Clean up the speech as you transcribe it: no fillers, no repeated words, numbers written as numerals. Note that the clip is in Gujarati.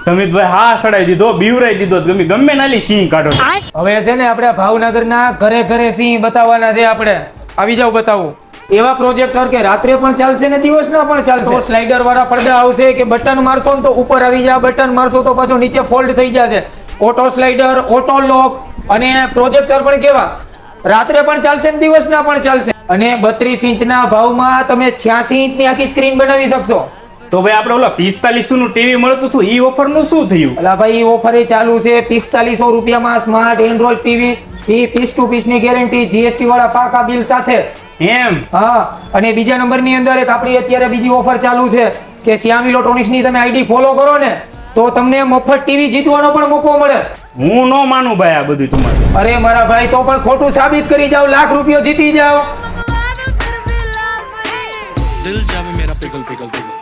સમિતભાઈ હા સડાઈ દીધો, બીવરાઈ દીધો, ગમે નાલી સિંહ કાઢો. હવે છે ને આપણે ભાવનગરના ઘરે ઘરે સિંહ બતાવવાના છે. આપણે આવી જાવ બતાવું. એવા પ્રોજેક્ટર કે રાત્રે પણ ચાલશે ને દિવસના પણ ચાલશે. તો સ્લાઇડર વાળા પડદા આવશે કે બટન મારશો ને તો ઉપર આવી જાય, બટન મારશો તો પાછો નીચે ફોલ્ડ થઈ જશે. ઓટો સ્લાઇડર, ઓટો લોક, અને પ્રોજેક્ટર પણ કેવા રાત્રે પણ ચાલશે ને દિવસના પણ ચાલશે. અને 32 ઇંચના ભાવમાં તમે 86 ઇંચની આખી સ્ક્રીન બનાવી શકશો. તો ભાઈ આપણે ઓલા 4500 નું ટીવી મળતું હતું, ઈ ઓફર નું શું થયું? અલા ભાઈ ઓફર એ ચાલુ છે. 4500 રૂપિયામાં સ્માર્ટ એન્ડ્રોઇડ ટીવી, ઈ પીસ ટુ પીસ ની ગેરંટી, જીએસટી વાળા પાકા બિલ સાથે. એમ? હા. અને બીજા નંબરની અંદર એક આપણી અત્યારે બીજી ઓફર ચાલુ છે કે શ્યામ ઇલેક્ટ્રોનિક્સ ની તમે આઈડી ફોલો કરો ને તો તમને મફત ટીવી જીતવાનો પણ મોકો મળે. હું નો માનું ભાઈ આ બધું તમારું. અરે મારા ભાઈ તો પણ ખોટું સાબિત કરી જાવ, લાખ રૂપિયા જીતી જાવ. दिल जावे मेरा पिघल पिघल पिघल